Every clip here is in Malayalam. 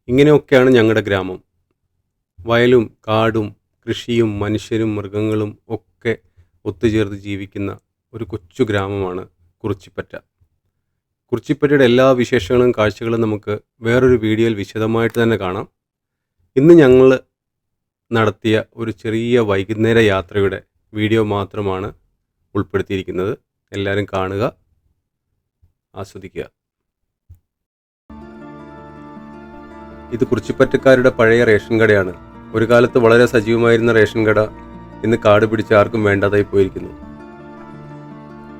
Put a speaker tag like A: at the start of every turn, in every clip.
A: ഇങ്ങനെയൊക്കെയാണ് ഞങ്ങളുടെ ഗ്രാമം. വയലും കാടും കൃഷിയും മനുഷ്യരും മൃഗങ്ങളും ഒക്കെ ഒത്തുചേർന്ന് ജീവിക്കുന്ന ഒരു കൊച്ചു ഗ്രാമമാണ് കുറിച്ചിപ്പറ്റ. കുറിച്ചിപ്പറ്റയുടെ എല്ലാ വിശേഷങ്ങളും കാഴ്ചകളും നമുക്ക് വേറൊരു വീഡിയോയിൽ വിശദമായിട്ട് തന്നെ കാണാം. ഇന്ന് ഞങ്ങൾ നടത്തിയ ഒരു ചെറിയ വൈകുന്നേര യാത്രയുടെ വീഡിയോ മാത്രമാണ് ഉൾപ്പെടുത്തിയിരിക്കുന്നത്. എല്ലാവരും കാണുക, ആസ്വദിക്കുക. ഇത് കുറിച്ചിപ്പറ്റക്കാരുടെ പഴയ റേഷൻ കടയാണ്. ഒരു കാലത്ത് വളരെ സജീവമായിരുന്ന റേഷൻ കട ഇന്ന് കാട് പിടിച്ച് ആർക്കും വേണ്ടാതായി പോയിരിക്കുന്നു.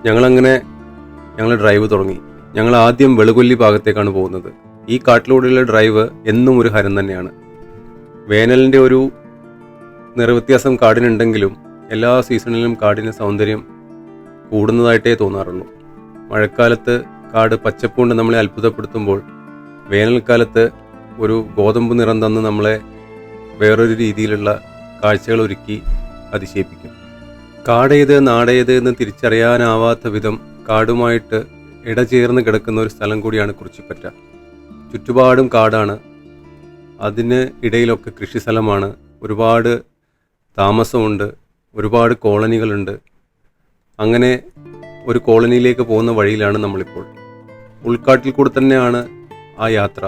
A: ഞങ്ങൾ ഡ്രൈവ് തുടങ്ങി. ഞങ്ങൾ ആദ്യം വെളുകൊല്ലി ഭാഗത്തേക്കാണ് പോകുന്നത്. ഈ കാട്ടിലൂടെയുള്ള ഡ്രൈവ് എന്നും ഒരു ഹരം തന്നെയാണ്. വേനലിൻ്റെ ഒരു നിറവ്യത്യാസം കാടിനുണ്ടെങ്കിലും എല്ലാ സീസണിലും കാടിന് സൗന്ദര്യം കൂടുന്നതായിട്ടേ തോന്നാറുള്ളൂ. മഴക്കാലത്ത് കാട് പച്ചപ്പുകൊണ്ട് നമ്മളെ അത്ഭുതപ്പെടുത്തുമ്പോൾ വേനൽക്കാലത്ത് ഒരു ഗോതമ്പ് നിറം തന്ന് നമ്മളെ വേറൊരു രീതിയിലുള്ള കാഴ്ചകൾ ഒരുക്കി അതിശയിപ്പിക്കും. കാടേത് നാടേത് എന്ന് തിരിച്ചറിയാനാവാത്ത വിധം കാടുമായിട്ട് ഇടചേർന്ന് കിടക്കുന്ന ഒരു സ്ഥലം കൂടിയാണ് കുറിച്ചിപ്പറ്റ. ചുറ്റുപാടും കാടാണ്, അതിന് ഇടയിലൊക്കെ കൃഷി സ്ഥലമാണ്, ഒരുപാട് താമസമുണ്ട്, ഒരുപാട് കോളനികളുണ്ട്. അങ്ങനെ ഒരു കോളനിയിലേക്ക് പോകുന്ന വഴിയിലാണ് നമ്മളിപ്പോൾ. ഉൾക്കാട്ടിൽ കൂടെ തന്നെയാണ് ആ യാത്ര.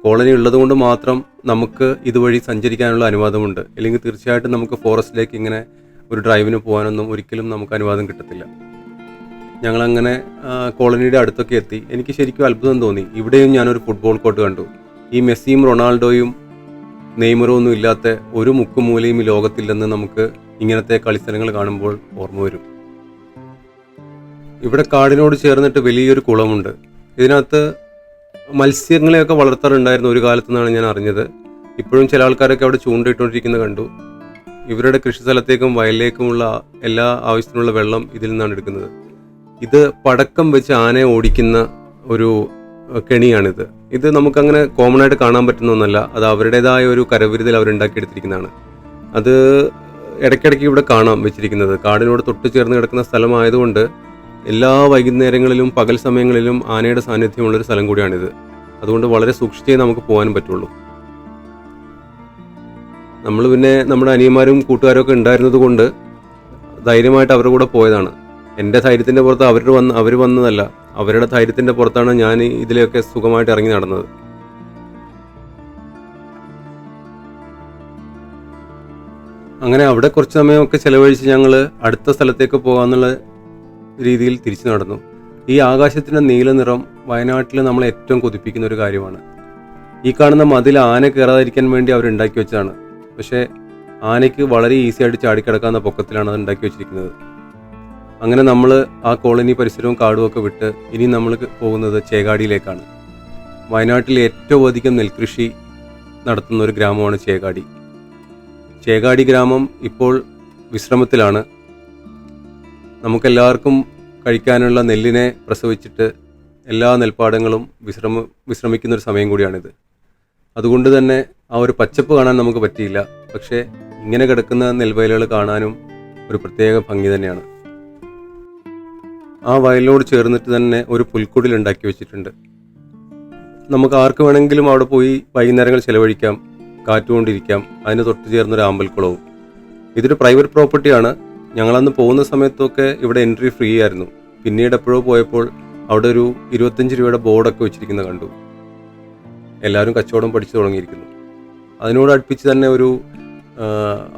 A: കോളനി ഉള്ളതുകൊണ്ട് മാത്രം നമുക്ക് ഇതുവഴി സഞ്ചരിക്കാനുള്ള അനുവാദമുണ്ട്. അല്ലെങ്കിൽ തീർച്ചയായിട്ടും നമുക്ക് ഫോറസ്റ്റിലേക്ക് ഇങ്ങനെ ഒരു ഡ്രൈവിന് പോകാനൊന്നും ഒരിക്കലും നമുക്ക് അനുവാദം കിട്ടത്തില്ല. ഞങ്ങളങ്ങനെ കോളനിയുടെ അടുത്തൊക്കെ എത്തി. എനിക്ക് ശരിക്കും അത്ഭുതം തോന്നി. ഇവിടെയും ഞാനൊരു ഫുട്ബോൾ കോർട്ട് കണ്ടു. ഈ മെസ്സിയും റൊണാൾഡോയും നെയ്മറും ഒന്നും ഇല്ലാത്ത ഒരു മുക്കുമൂലയും ഈ ലോകത്തില്ലെന്ന് നമുക്ക് ഇങ്ങനത്തെ കളിസ്ഥലങ്ങൾ കാണുമ്പോൾ ഓർമ്മ വരും. ഇവിടെ കാടിനോട് ചേർന്നിട്ട് വലിയൊരു കുളമുണ്ട്. ഇതിനകത്ത് മത്സ്യങ്ങളെയൊക്കെ വളർത്താറുണ്ടായിരുന്നു ഒരു കാലത്തെന്നാണ് ഞാൻ അറിഞ്ഞത്. ഇപ്പോഴും ചില ആൾക്കാരൊക്കെ അവിടെ ചൂണ്ടയിട്ടുകൊണ്ടിരിക്കുന്നത് കണ്ടു. ഇവരുടെ കൃഷി സ്ഥലത്തേക്കും വയലിലേക്കുമുള്ള എല്ലാ ആവശ്യത്തിനുള്ള വെള്ളം ഇതിൽ നിന്നാണ് എടുക്കുന്നത്. ഇത് പടക്കം വെച്ച് ആനയെ ഓടിക്കുന്ന ഒരു കെണിയാണിത്. ഇത് നമുക്കങ്ങനെ കോമൺ ആയിട്ട് കാണാൻ പറ്റുന്ന ഒന്നല്ല. അത് അവരുടേതായ ഒരു കരവിരുതിൽ അവരുണ്ടാക്കിയെടുത്തിരിക്കുന്നതാണ്. അത് ഇടയ്ക്കിടയ്ക്ക് ഇവിടെ കാണാം വെച്ചിരിക്കുന്നത്. കാടിനോട് തൊട്ട് ചേർന്ന് കിടക്കുന്ന സ്ഥലമായതുകൊണ്ട് എല്ലാ വൈകുന്നേരങ്ങളിലും പകൽ സമയങ്ങളിലും ആനയുടെ സാന്നിധ്യമുള്ളൊരു സ്ഥലം കൂടിയാണിത്. അതുകൊണ്ട് വളരെ സൂക്ഷിച്ചേ നമുക്ക് പോകാനും പറ്റുള്ളൂ. നമ്മൾ പിന്നെ നമ്മുടെ അനിയന്മാരും കൂട്ടുകാരും ഒക്കെ ഉണ്ടായിരുന്നത് കൊണ്ട് ധൈര്യമായിട്ട് അവരുടെ കൂടെ പോയതാണ്. എൻ്റെ ധൈര്യത്തിൻ്റെ പുറത്ത് അവർ വന്നതല്ല, അവരുടെ ധൈര്യത്തിൻ്റെ പുറത്താണ് ഞാൻ ഇതിലെയൊക്കെ സുഖമായിട്ട് ഇറങ്ങി നടന്നത്. അങ്ങനെ അവിടെ കുറച്ച് സമയമൊക്കെ ചിലവഴിച്ച് ഞങ്ങൾ അടുത്ത സ്ഥലത്തേക്ക് പോകാമെന്നുള്ള രീതിയിൽ തിരിച്ചു നടന്നു. ഈ ആകാശത്തിൻ്റെ നീല നിറം വയനാട്ടിൽ നമ്മളെ ഏറ്റവും കൊതിപ്പിക്കുന്ന ഒരു കാര്യമാണ്. ഈ കാണുന്ന മതിൽ ആന കയറാതിരിക്കാൻ വേണ്ടി അവരുണ്ടാക്കി വെച്ചതാണ്. പക്ഷേ ആനയ്ക്ക് വളരെ ഈസി ആയിട്ട് ചാടിക്കിടക്കാവുന്ന പൊക്കത്തിലാണ് അത് ഉണ്ടാക്കി വെച്ചിരിക്കുന്നത്. അങ്ങനെ നമ്മൾ ആ കോളനി പരിസരവും കാടും ഒക്കെ വിട്ട് ഇനി നമ്മൾ പോകുന്നത് ചേകാടിയിലേക്കാണ്. വയനാട്ടിൽ ഏറ്റവും അധികം നെൽകൃഷി നടത്തുന്ന ഒരു ഗ്രാമമാണ് ചേകാടി. ചേകാടി ഗ്രാമം ഇപ്പോൾ വിശ്രമത്തിലാണ്. നമുക്കെല്ലാവർക്കും കഴിക്കാനുള്ള നെല്ലിനെ പ്രസവിച്ചിട്ട് എല്ലാ നെൽപ്പാടങ്ങളും വിശ്രമിക്കുന്നൊരു സമയം കൂടിയാണിത്. അതുകൊണ്ട് തന്നെ ആ ഒരു പച്ചപ്പ് കാണാൻ നമുക്ക് പറ്റിയില്ല. പക്ഷേ ഇങ്ങനെ കിടക്കുന്ന നെൽവയലുകൾ കാണാനും ഒരു പ്രത്യേക ഭംഗി തന്നെയാണ്. ആ വയലിനോട് ചേർന്നിട്ട് തന്നെ ഒരു പുൽക്കുടിൽ ഉണ്ടാക്കി വെച്ചിട്ടുണ്ട്. നമുക്ക് ആർക്ക് വേണമെങ്കിലും അവിടെ പോയി വൈകുന്നേരങ്ങൾ ചിലവഴിക്കാം, കാറ്റുകൊണ്ടിരിക്കാം. അതിന് തൊട്ട് ചേർന്നൊരു ആമ്പൽക്കുളവും. ഇതൊരു പ്രൈവറ്റ് പ്രോപ്പർട്ടിയാണ്. ഞങ്ങളന്ന് പോകുന്ന സമയത്തൊക്കെ ഇവിടെ എൻട്രി ഫ്രീ ആയിരുന്നു. പിന്നീട് എപ്പോഴോ പോയപ്പോൾ അവിടെ ഒരു 25 രൂപയുടെ ബോർഡൊക്കെ വെച്ചിരിക്കുന്നത് കണ്ടു. എല്ലാവരും കച്ചവടം പഠിച്ചു തുടങ്ങിയിരിക്കുന്നു. അതിനോട് അടുപ്പിച്ച് തന്നെ ഒരു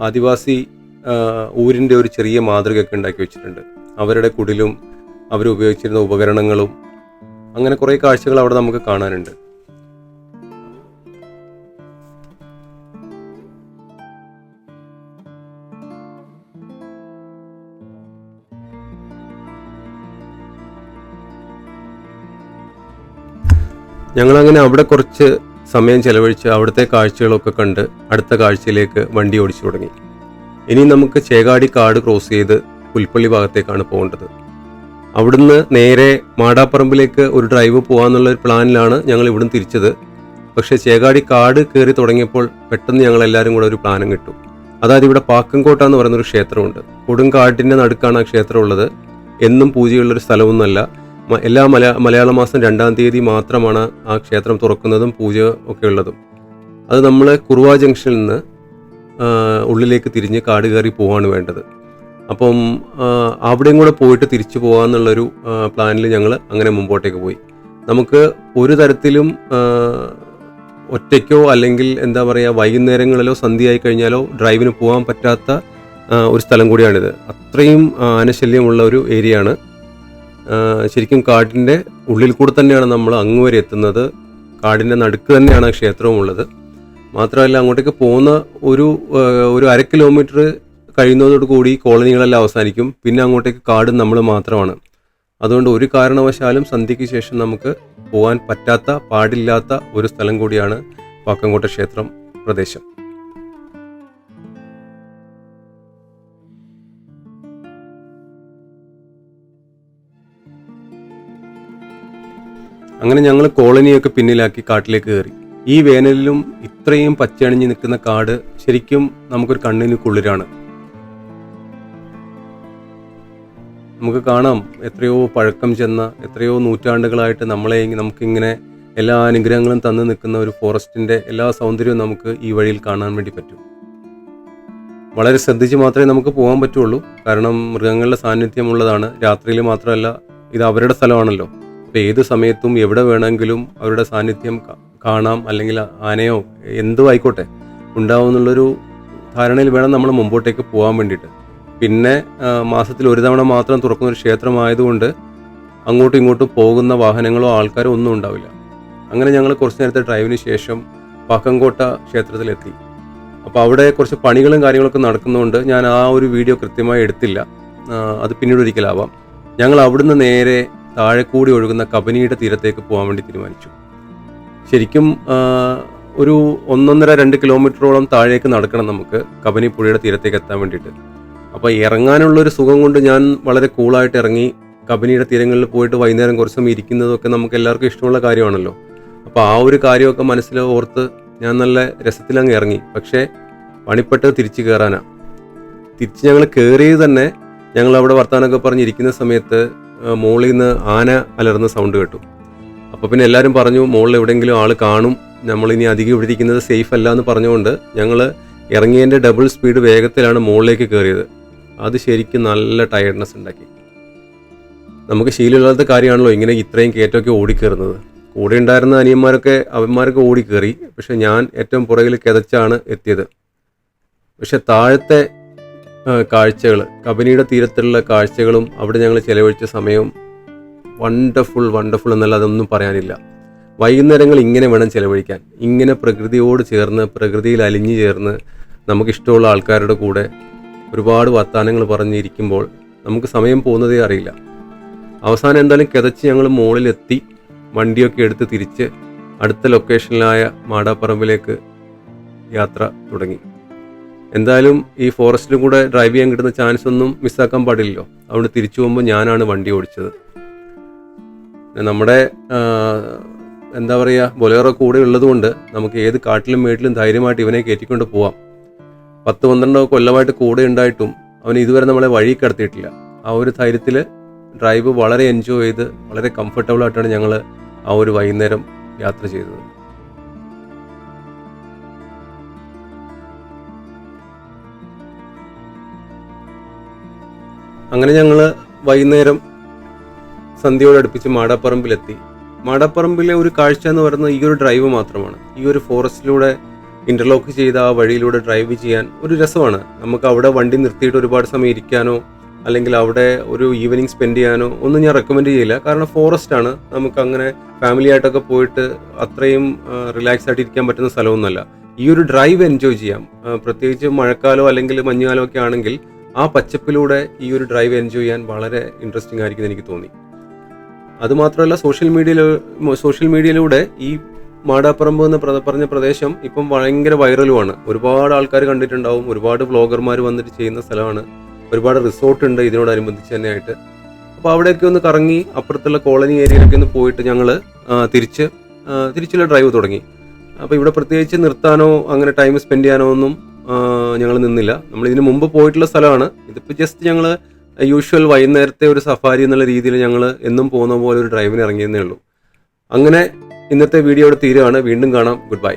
A: ആദിവാസി ഊരിൻ്റെ ഒരു ചെറിയ മാതൃകയൊക്കെ ഉണ്ടാക്കി വെച്ചിട്ടുണ്ട്. അവരുടെ കുടിലും അവരുപയോഗിച്ചിരുന്ന ഉപകരണങ്ങളും അങ്ങനെ കുറേ കാഴ്ചകൾ അവിടെ നമുക്ക് കാണാനുണ്ട്. ഞങ്ങളങ്ങനെ അവിടെ കുറച്ച് സമയം ചെലവഴിച്ച് അവിടുത്തെ കാഴ്ചകളൊക്കെ കണ്ട് അടുത്ത കാഴ്ചയിലേക്ക് വണ്ടി ഓടിച്ചു തുടങ്ങി. ഇനി നമുക്ക് ചേകാടി കാട് ക്രോസ് ചെയ്ത് പുൽപ്പള്ളി ഭാഗത്തേക്കാണ് പോകേണ്ടത്. അവിടുന്ന് നേരെ മാടാപ്പറമ്പിലേക്ക് ഒരു ഡ്രൈവ് പോകാമെന്നുള്ള പ്ലാനിലാണ് ഞങ്ങൾ ഇവിടുന്ന് തിരിച്ചത്. പക്ഷേ ചേകാടി കാട് കയറി തുടങ്ങിയപ്പോൾ പെട്ടെന്ന് ഞങ്ങളെല്ലാവരും കൂടെ ഒരു പ്ലാനും കിട്ടും. അതായത് ഇവിടെ പാക്കംകോട്ട എന്ന് പറയുന്നൊരു ക്ഷേത്രമുണ്ട്. കൊടുങ്കാട്ടിൻ്റെ നടുക്കാണ് ആ ക്ഷേത്രം ഉള്ളത്. എന്നും പൂജയുള്ളൊരു സ്ഥലമൊന്നുമല്ല. എല്ലാ മലയാള മാസം 2-ാം തീയതി മാത്രമാണ് ആ ക്ഷേത്രം തുറക്കുന്നതും പൂജ ഒക്കെ ഉള്ളതും. അത് നമ്മൾ കുറുവ ജംഗ്ഷനിൽ നിന്ന് ഉള്ളിലേക്ക് തിരിഞ്ഞ് കാട് കയറി പോവാണ് വേണ്ടത്. അപ്പം അവിടെയും കൂടെ പോയിട്ട് തിരിച്ചു പോകാമെന്നുള്ളൊരു പ്ലാനിൽ ഞങ്ങൾ അങ്ങനെ മുമ്പോട്ടേക്ക് പോയി. നമുക്ക് ഒരു തരത്തിലും ഒറ്റയ്ക്കോ അല്ലെങ്കിൽ എന്താ പറയുക വൈകുന്നേരങ്ങളിലോ സന്ധ്യയായി കഴിഞ്ഞാലോ ഡ്രൈവിന് പോകാൻ പറ്റാത്ത ഒരു സ്ഥലം കൂടിയാണിത്. അത്രയും ആനശല്യമുള്ള ഒരു ഏരിയ ആണ്. ശരിക്കും കാടിൻ്റെ ഉള്ളിൽ കൂടെ തന്നെയാണ് നമ്മൾ അങ്ങ് വരെ എത്തുന്നത്. കാടിൻ്റെ നടുക്ക് തന്നെയാണ് ആ ക്ഷേത്രവും ഉള്ളത്. മാത്രമല്ല അങ്ങോട്ടേക്ക് പോകുന്ന ഒരു 1/2 കിലോമീറ്റർ കഴിയുന്നതോടുകൂടി കോളനികളെല്ലാം അവസാനിക്കും. പിന്നെ അങ്ങോട്ടേക്ക് കാട് നമ്മൾ മാത്രമാണ്. അതുകൊണ്ട് ഒരു കാരണവശാലും സന്ധ്യയ്ക്ക് ശേഷം നമുക്ക് പോകാൻ പാടില്ലാത്ത ഒരു സ്ഥലം കൂടിയാണ് പാക്കങ്കോട്ട ക്ഷേത്രം പ്രദേശം. അങ്ങനെ ഞങ്ങൾ കോളനിയൊക്കെ പിന്നിലാക്കി കാട്ടിലേക്ക് കയറി. ഈ വേനലിലും ഇത്രയും പച്ചയണിഞ്ഞ് നിൽക്കുന്ന കാട് ശരിക്കും നമുക്കൊരു കണ്ണിന് കുളിരാണ്. നമുക്ക് കാണാം എത്രയോ പഴക്കം ചെന്ന, എത്രയോ നൂറ്റാണ്ടുകളായിട്ട് നമുക്കിങ്ങനെ എല്ലാ അനുഗ്രഹങ്ങളും തന്നു നിൽക്കുന്ന ഒരു ഫോറസ്റ്റിൻ്റെ എല്ലാ സൗന്ദര്യവും നമുക്ക് ഈ വഴിയിൽ കാണാൻ വേണ്ടി പറ്റും. വളരെ ശ്രദ്ധിച്ച് മാത്രമേ നമുക്ക് പോകാൻ പറ്റുള്ളൂ. കാരണം മൃഗങ്ങളുടെ സാന്നിധ്യമുള്ളതാണ്. രാത്രിയിൽ മാത്രമല്ല, ഇത് അവരുടെ സ്ഥലമാണല്ലോ. അപ്പോൾ ഏത് സമയത്തും എവിടെ വേണമെങ്കിലും അവരുടെ സാന്നിധ്യം കാണാം. അല്ലെങ്കിൽ ആനയോ എന്തോ ആയിക്കോട്ടെ ഉണ്ടാവും എന്നുള്ളൊരു ധാരണയിൽ വേണം നമ്മൾ മുമ്പോട്ടേക്ക് പോകാൻ വേണ്ടിയിട്ട്. പിന്നെ മാസത്തിൽ ഒരു തവണ മാത്രം തുറക്കുന്ന ഒരു ക്ഷേത്രമായതുകൊണ്ട് അങ്ങോട്ടും ഇങ്ങോട്ടും പോകുന്ന വാഹനങ്ങളോ ആൾക്കാരോ ഒന്നും ഉണ്ടാവില്ല. അങ്ങനെ ഞങ്ങൾ കുറച്ച് നേരത്തെ ഡ്രൈവിന് ശേഷം പാക്കങ്കോട്ട ക്ഷേത്രത്തിലെത്തി. അപ്പോൾ അവിടെ കുറച്ച് പണികളും കാര്യങ്ങളൊക്കെ നടക്കുന്നതുകൊണ്ട് ഞാൻ ആ ഒരു വീഡിയോ കൃത്യമായി എടുത്തില്ല. അത് പിന്നീട് ഒരിക്കലാവാം. ഞങ്ങൾ അവിടുന്ന് നേരെ താഴെ കൂടി ഒഴുകുന്ന കബനിയുടെ തീരത്തേക്ക് പോകാൻ വേണ്ടി തീരുമാനിച്ചു. ശരിക്കും ഒരു 1.5-2 കിലോമീറ്ററോളം താഴേക്ക് നടക്കണം നമുക്ക് കബനി പുഴയുടെ തീരത്തേക്ക് എത്താൻ വേണ്ടിയിട്ട്. അപ്പോൾ ഇറങ്ങാനുള്ളൊരു സുഖം കൊണ്ട് ഞാൻ വളരെ കൂളായിട്ട് ഇറങ്ങി. കബനിയുടെ തീരങ്ങളിൽ പോയിട്ട് വൈകുന്നേരം കുറച്ച് സമയം ഇരിക്കുന്നതൊക്കെ നമുക്ക് എല്ലാവർക്കും ഇഷ്ടമുള്ള കാര്യമാണല്ലോ. അപ്പോൾ ആ ഒരു കാര്യമൊക്കെ മനസ്സിൽ ഓർത്ത് ഞാൻ നല്ല രസത്തിലങ്ങ് ഇറങ്ങി. പക്ഷേ പണിപ്പെട്ട് തിരിച്ച് കയറാനാണ്. തിരിച്ച് ഞങ്ങൾ കയറിയത് തന്നെ ഞങ്ങൾ അവിടെ വർത്താനമൊക്കെ പറഞ്ഞിരിക്കുന്ന സമയത്ത് മുകളിൽ നിന്ന് ആന അലർന്ന സൗണ്ട് കേട്ടു. അപ്പോൾ പിന്നെ എല്ലാവരും പറഞ്ഞു മുകളിൽ എവിടെയെങ്കിലും ആൾ കാണും, നമ്മളിനി അധികം ഇവിടെ ഇരിക്കുന്നത് സേഫ് അല്ല എന്ന് പറഞ്ഞുകൊണ്ട് ഞങ്ങൾ ഇറങ്ങിയതിൻ്റെ ഡബിൾ സ്പീഡ് വേഗത്തിലാണ് മുകളിലേക്ക് കയറിയത്. അത് ശരിക്കും നല്ല ടയർഡ്നെസ് ഉണ്ടാക്കി. നമുക്ക് ശീലമില്ലാത്ത കാര്യമാണല്ലോ ഇങ്ങനെ ഇത്രയും കയറ്റമൊക്കെ ഓടിക്കയറുന്നത്. കൂടെ ഉണ്ടായിരുന്ന അവന്മാരൊക്കെ ഓടിക്കയറി. പക്ഷെ ഞാൻ ഏറ്റവും പുറകിൽ കിതച്ചാണ് എത്തിയത്. പക്ഷെ താഴത്തെ കാഴ്ചകൾ, കബനിയുടെ തീരത്തുള്ള കാഴ്ചകളും അവിടെ ഞങ്ങൾ ചിലവഴിച്ച സമയവും വണ്ടർഫുൾ എന്നല്ല, അതൊന്നും പറയാനില്ല. വൈകുന്നേരങ്ങൾ ഇങ്ങനെ വേണം ചിലവഴിക്കാൻ. ഇങ്ങനെ പ്രകൃതിയോട് ചേർന്ന്, പ്രകൃതിയിൽ അലിഞ്ഞു ചേർന്ന് നമുക്കിഷ്ടമുള്ള ആൾക്കാരുടെ കൂടെ ഒരുപാട് വർത്താനങ്ങൾ പറഞ്ഞിരിക്കുമ്പോൾ നമുക്ക് സമയം പോകുന്നതേ അറിയില്ല. അവസാനം എന്തായാലും കിതച്ച് ഞങ്ങൾ മുകളിലെത്തി. വണ്ടിയൊക്കെ എടുത്ത് തിരിച്ച് അടുത്ത ലൊക്കേഷനിലായ മാടാപ്പറമ്പിലേക്ക് യാത്ര തുടങ്ങി. എന്തായാലും ഈ ഫോറസ്റ്റിലും കൂടെ ഡ്രൈവ് ചെയ്യാൻ കിട്ടുന്ന ചാൻസ് ഒന്നും മിസ്സാക്കാൻ പാടില്ലല്ലോ. അതുകൊണ്ട് തിരിച്ചു പോകുമ്പോൾ ഞാനാണ് വണ്ടി ഓടിച്ചത്. നമ്മുടെ എന്താ പറയുക, ബൊലേറോ കൂടെ ഉള്ളതുകൊണ്ട് നമുക്ക് ഏത് കാട്ടിലും മേട്ടിലും ധൈര്യമായിട്ട് ഇവനെ കയറ്റിക്കൊണ്ട് പോവാം. 10-12 കൊല്ലമായിട്ട് കൂടെ ഉണ്ടായിട്ടും അവൻ ഇതുവരെ നമ്മളെ വഴി കടത്തിയിട്ടില്ല. ആ ഒരു ധൈര്യത്തിൽ ഡ്രൈവ് വളരെ എൻജോയ് ചെയ്ത് വളരെ കംഫർട്ടബിൾ ആയിട്ടാണ് ഞങ്ങൾ ആ ഒരു വൈകുന്നേരം യാത്ര ചെയ്തത്. അങ്ങനെ ഞങ്ങൾ വൈകുന്നേരം സന്ധ്യയോടടുപ്പിച്ച് മാടാപ്പറമ്പിലെത്തി. മാടാപ്പറമ്പിലെ ഒരു കാഴ്ച എന്ന് പറയുന്നത് ഈ ഒരു ഡ്രൈവ് മാത്രമാണ്. ഈ ഒരു ഫോറസ്റ്റിലൂടെ ഇന്റർലോക്ക് ചെയ്ത ആ വഴിയിലൂടെ ഡ്രൈവ് ചെയ്യാൻ ഒരു രസമാണ്. നമുക്ക് അവിടെ വണ്ടി നിർത്തിയിട്ട് ഒരുപാട് സമയം ഇരിക്കാനോ അല്ലെങ്കിൽ അവിടെ ഒരു ഈവനിങ് സ്പെൻഡ് ചെയ്യാനോ ഒന്നും ഞാൻ റെക്കമെൻഡ് ചെയ്യില്ല. കാരണം ഫോറസ്റ്റ് ആണ്. നമുക്ക് അങ്ങനെ ഫാമിലി ആയിട്ടൊക്കെ പോയിട്ട് അത്രയും റിലാക്സ് ആയിട്ട് ഇരിക്കാൻ പറ്റുന്ന സ്ഥലമൊന്നുമല്ല. ഈ ഒരു ഡ്രൈവ് എൻജോയ് ചെയ്യാം. പ്രത്യേകിച്ച് മഴക്കാലോ അല്ലെങ്കിൽ മഞ്ഞുകാലോ ഒക്കെ ആണെങ്കിൽ ആ പച്ചപ്പിലൂടെ ഈ ഒരു ഡ്രൈവ് എൻജോയ് ചെയ്യാൻ വളരെ ഇൻട്രസ്റ്റിംഗ് ആയിരിക്കും എനിക്ക് തോന്നി. അതുമാത്രമല്ല സോഷ്യൽ മീഡിയയിലൂടെ ഈ മാടാപ്പറമ്പ് എന്ന് പറഞ്ഞ പ്രദേശം ഇപ്പം ഭയങ്കര വൈറലുമാണ്. ഒരുപാട് ആൾക്കാർ കണ്ടിട്ടുണ്ടാവും. ഒരുപാട് വ്ളോഗർമാർ വന്നിട്ട് ചെയ്യുന്ന സ്ഥലമാണ്. ഒരുപാട് റിസോർട്ട് ഉണ്ട് ഇതിനോടനുബന്ധിച്ച് തന്നെയായിട്ട്. അപ്പോൾ അവിടെയൊക്കെ ഒന്ന് കറങ്ങി അപ്പുറത്തുള്ള കോളനി ഏരിയയിലൊക്കെ ഒന്ന് പോയിട്ട് ഞങ്ങൾ തിരിച്ചുള്ള ഡ്രൈവ് തുടങ്ങി. അപ്പോൾ ഇവിടെ പ്രത്യേകിച്ച് നിർത്താനോ അങ്ങനെ ടൈം സ്പെൻഡ് ചെയ്യാനോ ഒന്നും ഞങ്ങൾ നിന്നില്ല. നമ്മൾ ഇതിന് മുമ്പ് പോയിട്ടുള്ള സ്ഥലമാണ്. ഇതിപ്പോൾ ജസ്റ്റ് ഞങ്ങൾ യൂഷ്വൽ വൈകുന്നേരത്തെ ഒരു സഫാരി എന്നുള്ള രീതിയിൽ ഞങ്ങൾ എന്നും പോകുന്ന പോലെ ഒരു ഡ്രൈവിന് ഇറങ്ങിയെന്നേ ഉള്ളൂ. അങ്ങനെ ഇന്നത്തെ വീഡിയോ ഇവിടെ തീരുകയാണ്. വീണ്ടും കാണാം. Good bye.